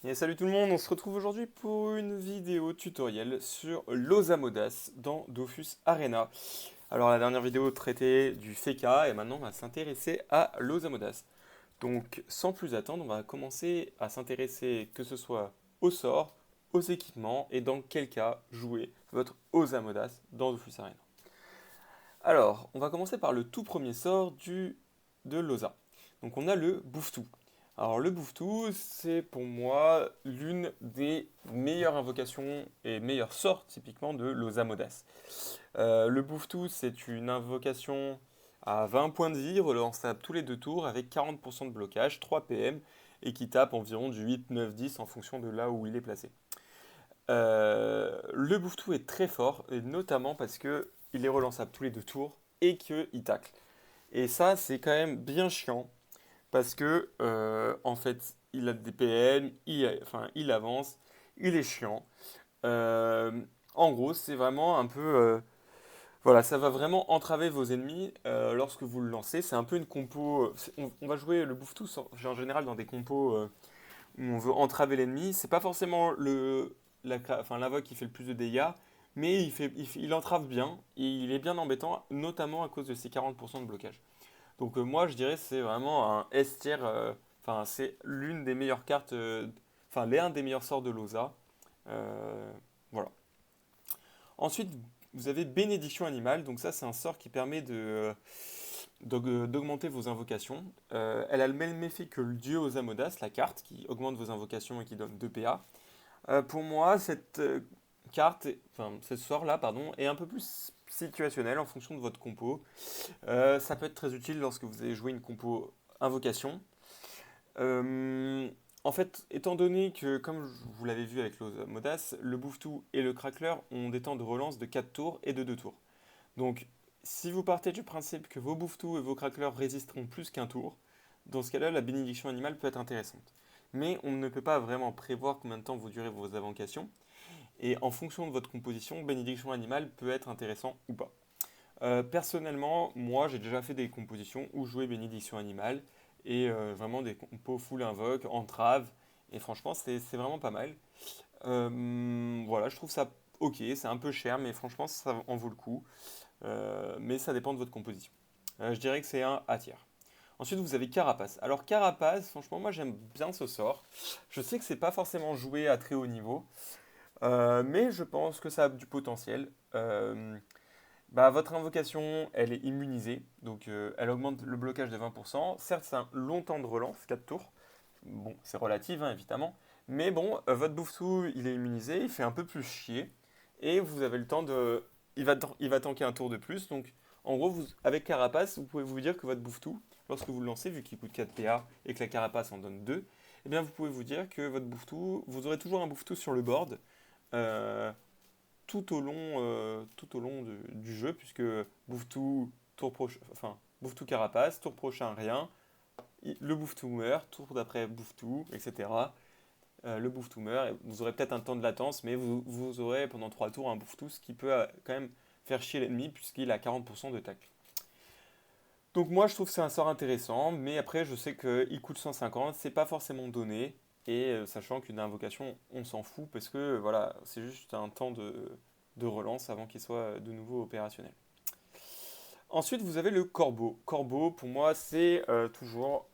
Et salut tout le monde, on se retrouve aujourd'hui pour une vidéo tutoriel sur l'Osamodas dans Dofus Arena. Alors la dernière vidéo traitait du Feka et maintenant on va s'intéresser à l'Osamodas. Donc sans plus attendre, on va commencer à s'intéresser que ce soit au sort, aux équipements et dans quel cas jouer votre Osamodas dans Dofus Arena. Alors, on va commencer par le tout premier sort de l'Osa. Donc on a le Bouffe-Tout. Alors le Bouffe-Tout, c'est pour moi l'une des meilleures invocations et meilleurs sorts typiquement de l'Osamodas. Le Bouffe-Tout, c'est une invocation à 20 points de vie, relançable tous les deux tours avec 40% de blocage, 3 PM et qui tape environ du 8, 9, 10 en fonction de là où il est placé. Le Bouffe-Tout est très fort, et notamment parce que il est relançable tous les deux tours et qu'il tacle. Et ça, c'est quand même bien chiant parce que en fait, il a des PM, il avance, il est chiant. Euh, En gros, c'est vraiment un peu, voilà, ça va vraiment entraver vos ennemis lorsque vous le lancez. C'est un peu une compo. On va jouer le bouffe-tout en général dans des compos où on veut entraver l'ennemi. C'est pas forcément l'invoque qui fait le plus de dégâts, mais il entrave bien et il est bien embêtant, notamment à cause de ses 40% de blocage. Donc moi, je dirais que c'est vraiment un S tier. Enfin, c'est l'une des meilleures cartes, enfin, l'un des meilleurs sorts de l'OSA. Voilà. Ensuite, vous avez Bénédiction Animale. Donc ça, c'est un sort qui permet d'augmenter vos invocations. Elle a le même effet que le dieu Osamodas, la carte, qui augmente vos invocations et qui donne 2 PA. Pour moi, cette enfin, ce sort-là, pardon, est un peu plus situationnel en fonction de votre compo. Ça peut être très utile lorsque vous avez joué une compo invocation. Euh, En fait, étant donné que, comme vous l'avez vu avec l'Osamodas, le Bouffe-Tout et le Crackler ont des temps de relance de 4 tours et de 2 tours. Donc, si vous partez du principe que vos Bouffe-Tout et vos Cracklers résisteront plus qu'un tour, dans ce cas-là, la bénédiction animale peut être intéressante. Mais on ne peut pas vraiment prévoir combien de temps vous durez vos invocations, et en fonction de votre composition, bénédiction animale peut être intéressant ou pas. Personnellement, moi j'ai déjà fait des compositions où je jouais bénédiction animale et vraiment des compos full invoque, entrave, et franchement c'est vraiment pas mal. Voilà, je trouve ça ok, c'est un peu cher, mais franchement ça en vaut le coup. Mais ça dépend de votre composition. Je dirais que c'est un A tiers. Ensuite, vous avez Carapace. Alors, Carapace, franchement, moi j'aime bien ce sort. Je sais que c'est pas forcément joué à très haut niveau, mais je pense que ça a du potentiel. Bah, votre invocation, elle est immunisée, donc elle augmente le blocage de 20%. Certes, c'est un long temps de relance, 4 tours. Bon, c'est relatif, hein, évidemment. Mais bon, votre Bouffe-Tout, il est immunisé, il fait un peu plus chier. Et vous avez le temps de... il va tanker un tour de plus. Donc, en gros, avec Carapace, vous pouvez vous dire que votre Bouffe-Tout, lorsque vous le lancez, vu qu'il coûte 4 PA et que la Carapace en donne 2, eh bien, vous pouvez vous dire que votre Bouffe-Tout, vous aurez toujours un Bouffe-Tout sur le board. euh, tout au long du jeu, puisque Bouffe-Tout, tour prochain, enfin, Bouffe-Tout Carapace, tour prochain rien, le Bouffe-Tout meurt, tour d'après Bouffe-Tout, etc. Le Bouffe-Tout meurt, et vous aurez peut-être un temps de latence, mais vous aurez pendant 3 tours un Bouffe-Tout, ce qui peut quand même faire chier l'ennemi, puisqu'il a 40% de tacle. Donc moi je trouve que c'est un sort intéressant, mais après je sais qu'il coûte 150, c'est pas forcément donné, et sachant qu'une invocation on s'en fout parce que voilà, c'est juste un temps de relance avant qu'il soit de nouveau opérationnel. Ensuite vous avez le Corbeau. Corbeau pour moi c'est toujours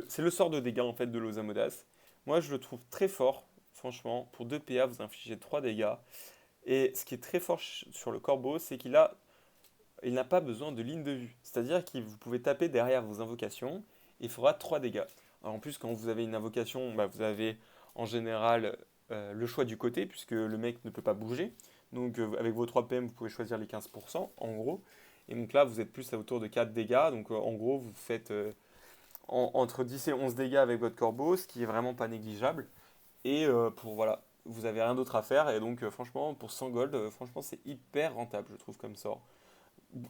c'est le sort de dégâts en fait de l'Osamodas. Moi je le trouve très fort, franchement, pour 2 PA vous infligez 3 dégâts. Et ce qui est très fort sur le Corbeau, c'est il n'a pas besoin de ligne de vue. C'est-à-dire que vous pouvez taper derrière vos invocations et il fera 3 dégâts. Alors en plus, quand vous avez une invocation, bah, vous avez en général le choix du côté, puisque le mec ne peut pas bouger. Donc avec vos 3 PM, vous pouvez choisir les 15%, en gros. Et donc là, vous êtes plus à autour de 4 dégâts. Donc en gros, vous faites entre 10 et 11 dégâts avec votre corbeau, ce qui est vraiment pas négligeable. Et voilà, vous avez rien d'autre à faire. Et donc franchement, pour 100 gold, franchement, c'est hyper rentable, je trouve, comme sort.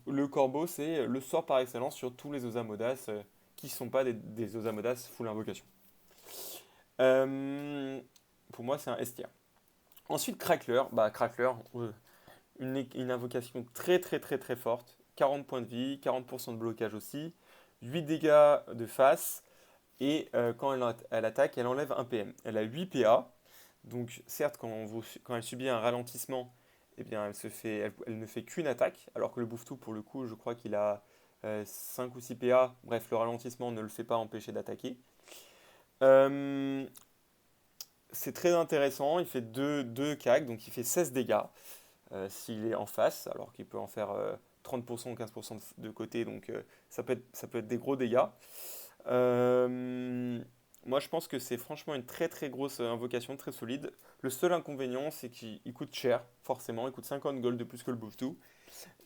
Le corbeau, c'est le sort par excellence sur tous les Osamodas qui ne sont pas des Osamodas full invocation. Euh, pour moi, c'est un S tier. Ensuite, Crackler. Bah, Crackler, une invocation très très très très forte. 40 points de vie, 40% de blocage aussi, 8 dégâts de face. Et quand elle attaque, elle enlève un PM. Elle a 8 PA. Donc certes, quand elle subit un ralentissement, eh bien, elle ne fait qu'une attaque. Alors que le Bouftou, pour le coup, je crois qu'il a 5 ou 6 PA. Bref, le ralentissement ne le fait pas empêcher d'attaquer. Euh, c'est très intéressant. Il fait 2 CAG, donc il fait 16 dégâts s'il est en face. Alors qu'il peut en faire 30% ou 15% de côté. Donc ça peut être des gros dégâts. Euh, Moi, je pense que c'est franchement une très très grosse invocation, très solide. Le seul inconvénient, c'est qu'il coûte cher, forcément. Il coûte 50 gold de plus que le Bouftou.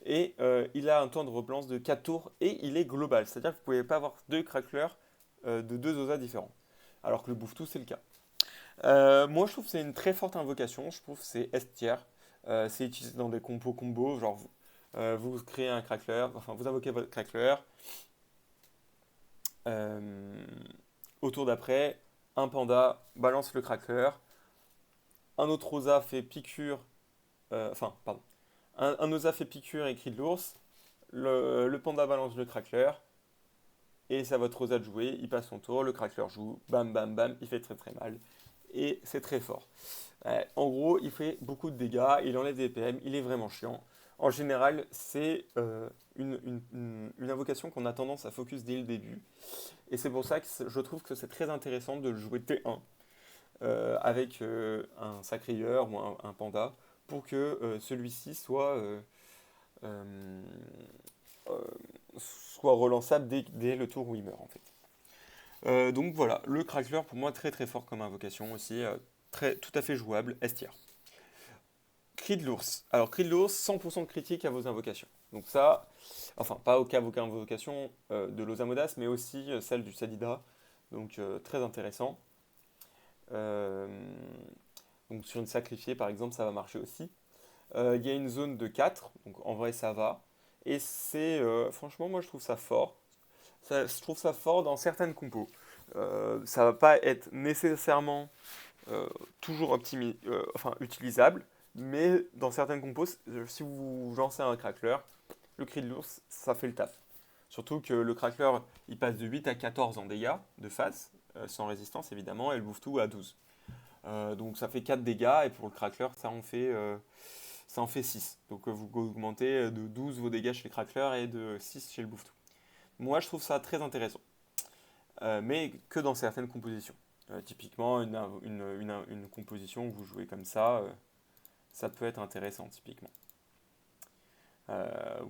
Et il a un temps de relance de 4 tours et il est global. C'est-à-dire que vous ne pouvez pas avoir deux cracklers de deux OSA différents. Alors que le Bouftou, c'est le cas. Moi, je trouve que c'est une très forte invocation. Je trouve que c'est S tier. C'est utilisé dans des combos. Genre, vous créez un crackler, enfin, vous invoquez votre crackler. Euh, Au tour d'après, un panda balance le crackler, un autre osa fait piqûre, enfin, pardon, un osa fait piqûre et cri de l'ours, le panda balance le crackler, et c'est à votre osa de jouer, il passe son tour, le crackler joue, bam bam bam, il fait très très mal, et c'est très fort. En gros, il fait beaucoup de dégâts, il enlève des PM, il est vraiment chiant. En général, c'est une invocation qu'on a tendance à focus dès le début. Et c'est pour ça que je trouve que c'est très intéressant de le jouer T1 avec un sacrieur ou un panda pour que celui-ci euh, euh, soit relançable dès le tour où il meurt en fait. Donc voilà, le Crackler pour moi très très fort comme invocation aussi, tout à fait jouable, S tier. Cri de l'ours. Alors cri de l'ours, 100% de critique à vos invocations. Donc ça, enfin pas au cas vos invocations de l'Osamodas, mais aussi celle du Sadida. Donc très intéressant. Euh, donc sur une sacrifiée par exemple, ça va marcher aussi. Il y a une zone de 4, donc en vrai ça va. Et franchement moi je trouve ça fort. Je trouve ça fort dans certaines compos. Ça va pas être nécessairement toujours enfin, utilisable, mais dans certaines compos, si vous lancez un crackler, le cri de l'ours, ça fait le taf. Surtout que le crackler, il passe de 8 à 14 en dégâts de face, sans résistance évidemment, et le bouffe-tout à 12. Donc ça fait 4 dégâts, et pour le crackler, ça en fait 6. Donc vous augmentez de 12 vos dégâts chez le crackler et de 6 chez le bouffe-tout. Moi, je trouve ça très intéressant, mais que dans certaines compositions. Typiquement, une composition que vous jouez comme ça peut être intéressant, typiquement. Euh,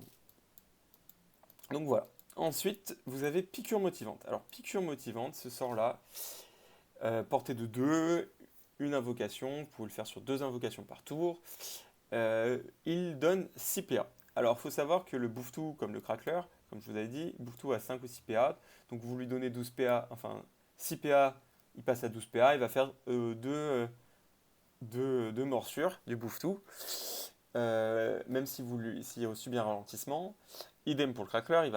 donc voilà. Ensuite, vous avez piqûre motivante. Alors, piqûre motivante, ce sort-là, portée de 2, une invocation, vous pouvez le faire sur 2 invocations par tour. Il donne 6 PA. Alors, il faut savoir que le Bouftou, comme le Crackler, comme je vous avais dit, Bouftou a 5 ou 6 PA. Donc, vous lui donnez 12 PA, enfin 6 PA, il passe à 12 PA, il va faire 2 morsures du Bouftou. Même si s'il subit un ralentissement. Idem pour le crackler,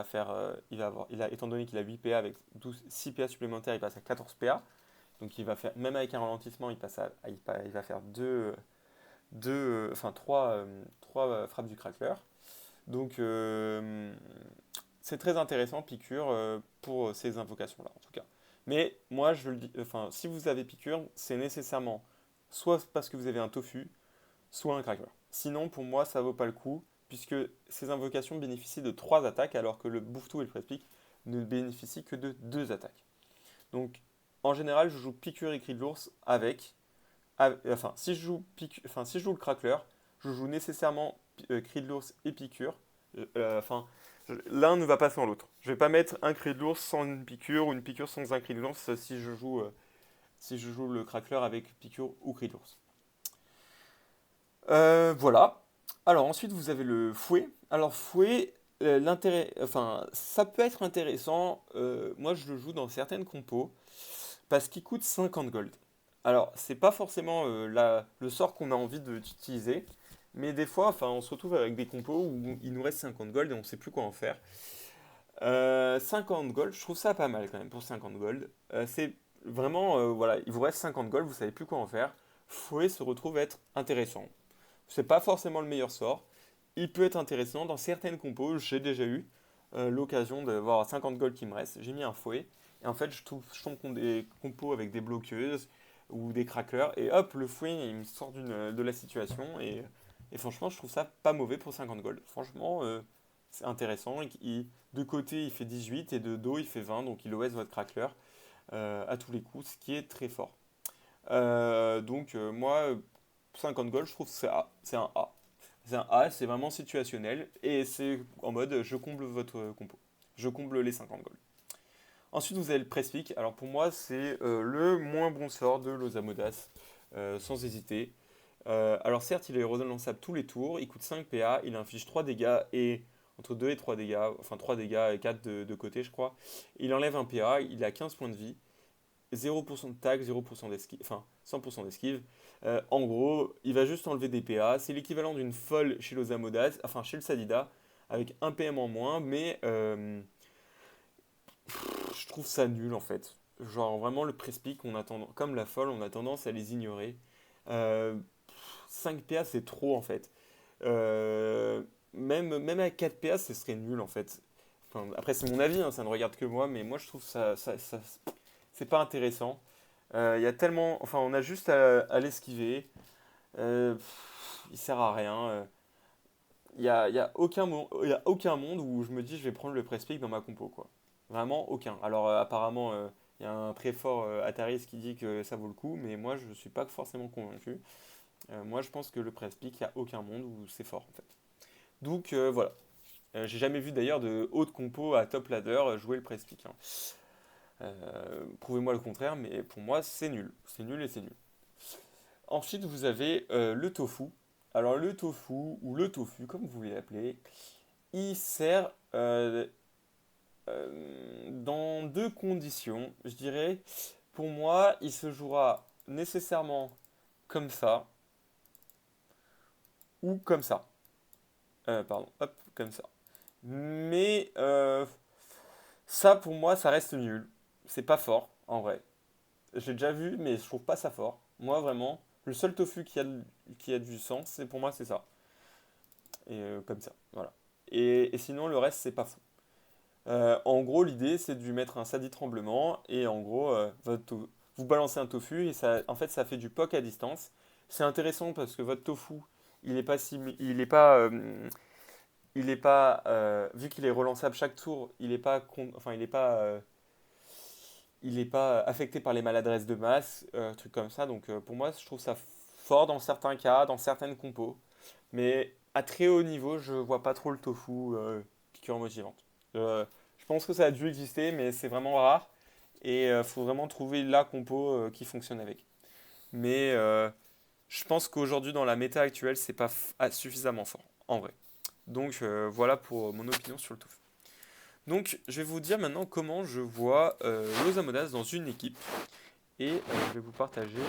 étant donné qu'il a 8 PA avec 6 PA supplémentaires, il passe à 14 PA. Donc il va faire, même avec un ralentissement, il va faire enfin 3 frappes du crackler. Donc c'est très intéressant, piqûre, pour ces invocations-là en tout cas. Mais moi je le dis, enfin si vous avez piqûre, c'est nécessairement soit parce que vous avez un tofu, soit un cracker. Sinon, pour moi, ça vaut pas le coup, puisque ces invocations bénéficient de 3 attaques, alors que le Bouftou et le Press-Pique ne bénéficient que de 2 attaques. Donc, en général, je joue Piqûre et Cri de l'ours enfin, si je joue le Crackler, je joue nécessairement Cri de l'ours et Piqûre. Enfin, l'un ne va pas sans l'autre. Je vais pas mettre un Cri de l'ours sans une piqûre ou une piqûre sans un Cri de l'ours si je joue le Crackler avec piqûre ou Cri de l'ours. Voilà. Alors ensuite vous avez le fouet. Alors fouet, enfin ça peut être intéressant. Moi je le joue dans certaines compos parce qu'il coûte 50 gold. Alors c'est pas forcément le sort qu'on a envie d'utiliser, mais des fois, enfin on se retrouve avec des compos où il nous reste 50 gold et on sait plus quoi en faire. 50 gold, je trouve ça pas mal quand même pour 50 gold. C'est vraiment, voilà, il vous reste 50 gold, vous savez plus quoi en faire. Fouet se retrouve être intéressant. C'est pas forcément le meilleur sort. Il peut être intéressant dans certaines compos. J'ai déjà eu l'occasion d'avoir 50 gold qui me reste. J'ai mis un fouet. Et en fait, je tombe contre des compos avec des bloqueuses ou des craqueurs. Et hop, le fouet, il me sort de la situation. Et franchement, je trouve ça pas mauvais pour 50 gold. Franchement, c'est intéressant. De côté, il fait 18 et de dos, il fait 20. Donc, il OS votre craqueur à tous les coups, ce qui est très fort. Moi, 50 gold, je trouve que c'est A. C'est un A. C'est un A, c'est vraiment situationnel. Et c'est en mode, je comble votre compo. Je comble les 50 gold. Ensuite, vous avez le press pick. Alors pour moi, c'est le moins bon sort de l'Osamodas, sans hésiter. Alors certes, il est relançable tous les tours, il coûte 5 PA, il inflige 3 dégâts et entre 2 et 3 dégâts, enfin 3 dégâts et 4 de côté, je crois. Il enlève un PA, il a 15 points de vie, 0% de tag, 0% d'esquive, enfin 100% d'esquive. En gros, il va juste enlever des PA. C'est l'équivalent d'une folle chez l'Osamodas, enfin chez le Sadida, avec un PM en moins, mais je trouve ça nul en fait. Genre vraiment le press-pick, on attend, comme la folle, on a tendance à les ignorer. Euh, 5 PA c'est trop en fait. Euh, même à 4 PA ce serait nul en fait. Enfin, après c'est mon avis, hein, ça ne regarde que moi, mais moi je trouve c'est pas intéressant. Il y a tellement, enfin on a juste à l'esquiver. Il sert à rien. Il y a aucun monde où je me dis je vais prendre le press-pick dans ma compo quoi. Vraiment aucun. Alors apparemment il y a un très fort Ataris qui dit que ça vaut le coup, mais moi je ne suis pas forcément convaincu. Moi je pense que le press-pick, il n'y a aucun monde où c'est fort en fait. Donc voilà. J'ai jamais vu d'ailleurs de haute compo à top ladder jouer le press-pick, hein. Prouvez-moi le contraire, mais pour moi c'est nul. C'est nul et c'est nul. Ensuite vous avez le tofu. Alors le tofu ou le tofu comme vous voulez l'appeler, il sert dans deux conditions, je dirais. Pour moi, il se jouera nécessairement comme ça ou comme ça. Pardon, hop, comme ça. Mais ça, pour moi, ça reste nul. C'est pas fort, en vrai. J'ai déjà vu, mais je trouve pas ça fort. Moi, vraiment, le seul tofu qui a du sens, c'est pour moi, c'est ça. Et comme ça, voilà. Et sinon, le reste, c'est pas fou. En gros, l'idée, c'est de lui mettre un Sadi tremblement et en gros, vous balancez un tofu et ça, en fait, ça fait du poke à distance. C'est intéressant parce que votre tofu, il est pas si, il est pas, vu qu'il est relançable chaque tour, il est pas affecté par les maladresses de masse, trucs comme ça. Donc, pour moi, je trouve ça fort dans certains cas, dans certaines compos, mais à très haut niveau, je vois pas trop le tofu piqûre motivante. Euh, je pense que ça a dû exister, mais c'est vraiment rare. Et il faut vraiment trouver la compo qui fonctionne avec. Mais je pense qu'aujourd'hui, dans la méta actuelle, c'est pas suffisamment fort, en vrai. Donc voilà pour mon opinion sur le tofu. Donc je vais vous dire maintenant comment je vois Los Amodas dans une équipe. Et je vais vous partager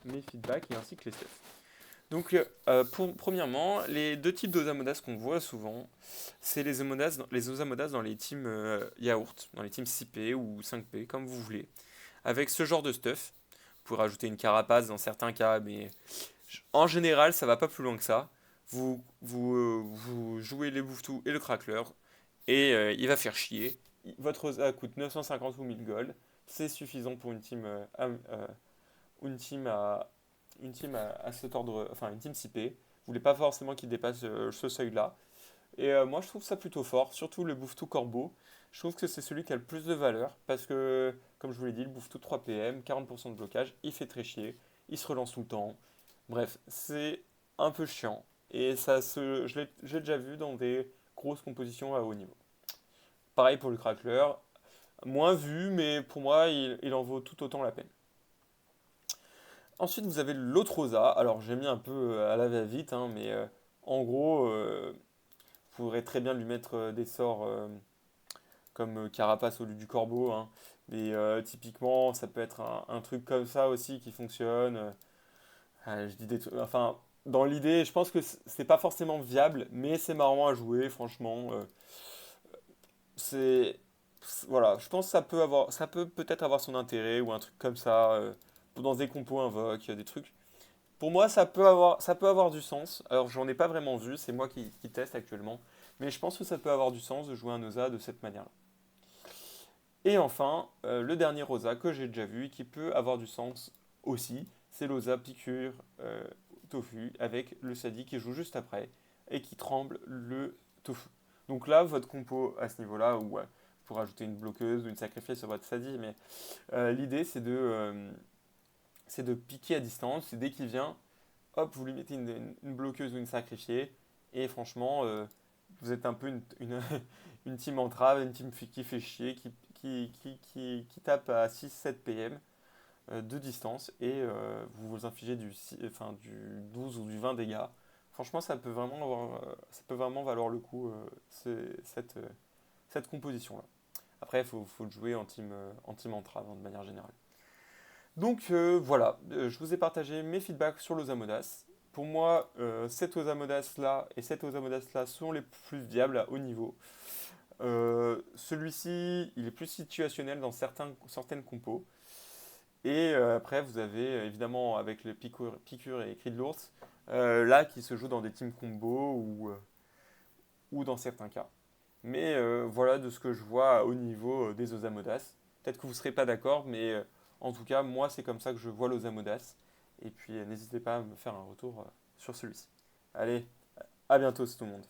mes feedbacks et ainsi que les stuff. Donc, premièrement, les deux types d'Osamodas qu'on voit souvent, c'est les Osamodas dans les teams yaourt, dans les teams 6P ou 5P, comme vous voulez, avec ce genre de stuff. Vous pouvez rajouter une carapace dans certains cas, mais en général, ça va pas plus loin que ça. Vous jouez les bouffetous et le crackler, et il va faire chier. Votre Osa coûte 950 ou 1000 gold. C'est suffisant pour une team à cet ordre, enfin une team 6P. Vous voulez pas forcément qu'il dépasse ce seuil-là. Et moi, je trouve ça plutôt fort, surtout le Bouffe-Tout Corbeau. Je trouve que c'est celui qui a le plus de valeur parce que, comme je vous l'ai dit, le Bouffe-Tout 3 PM, 40% de blocage, il fait très chier, il se relance tout le temps. Bref, c'est un peu chiant. Et j'ai déjà vu dans des grosses compositions à haut niveau. Pareil pour le Crackler, moins vu, mais pour moi, il en vaut tout autant la peine. Ensuite, vous avez l'autre rosa. Alors, j'ai mis un peu à la va-vite, hein, mais en gros, vous pourrez très bien lui mettre des sorts comme Carapace au lieu du corbeau, hein. Mais typiquement, ça peut être un truc comme ça aussi qui fonctionne. Je dis des trucs, enfin, dans l'idée, je pense que c'est pas forcément viable, mais c'est marrant à jouer, franchement. C'est, voilà, je pense que ça peut peut-être avoir son intérêt ou un truc comme ça, dans des compos invoques, des trucs. Pour moi, ça peut avoir du sens. Alors, j'en ai pas vraiment vu, c'est moi qui teste actuellement. Mais je pense que ça peut avoir du sens de jouer un Osa de cette manière-là. Et enfin, le dernier rosa que j'ai déjà vu et qui peut avoir du sens aussi, c'est l'osa piqûre tofu avec le sadi qui joue juste après et qui tremble le tofu. Donc là, votre compo à ce niveau-là, ou pour ajouter une bloqueuse ou une sacrifiée sur votre sadi, mais l'idée c'est de piquer à distance. Et dès qu'il vient, hop, vous lui mettez une bloqueuse ou une sacrifiée. Et franchement, vous êtes un peu une team entrave, une team qui fait chier, qui tape à 6-7 PM de distance. Et vous vous infligez du 12 ou du 20 dégâts. Franchement, ça peut vraiment valoir le coup, cette composition-là. Après, faut le jouer en team entrave, hein, de manière générale. Donc voilà, je vous ai partagé mes feedbacks sur l'Osamodas. Pour moi, cet Osamodas-là et cet Osamodas-là sont les plus viables à haut niveau. Celui-ci, il est plus situationnel dans certaines compos. Et après, vous avez évidemment avec les piqûres et cris de l'ours, là qui se joue dans des team combos ou dans certains cas. Mais voilà de ce que je vois à haut niveau des Osamodas. Peut-être que vous ne serez pas d'accord, mais en tout cas, moi, c'est comme ça que je vois l'Osamodas. Et puis, n'hésitez pas à me faire un retour sur celui-ci. Allez, à bientôt tout le monde.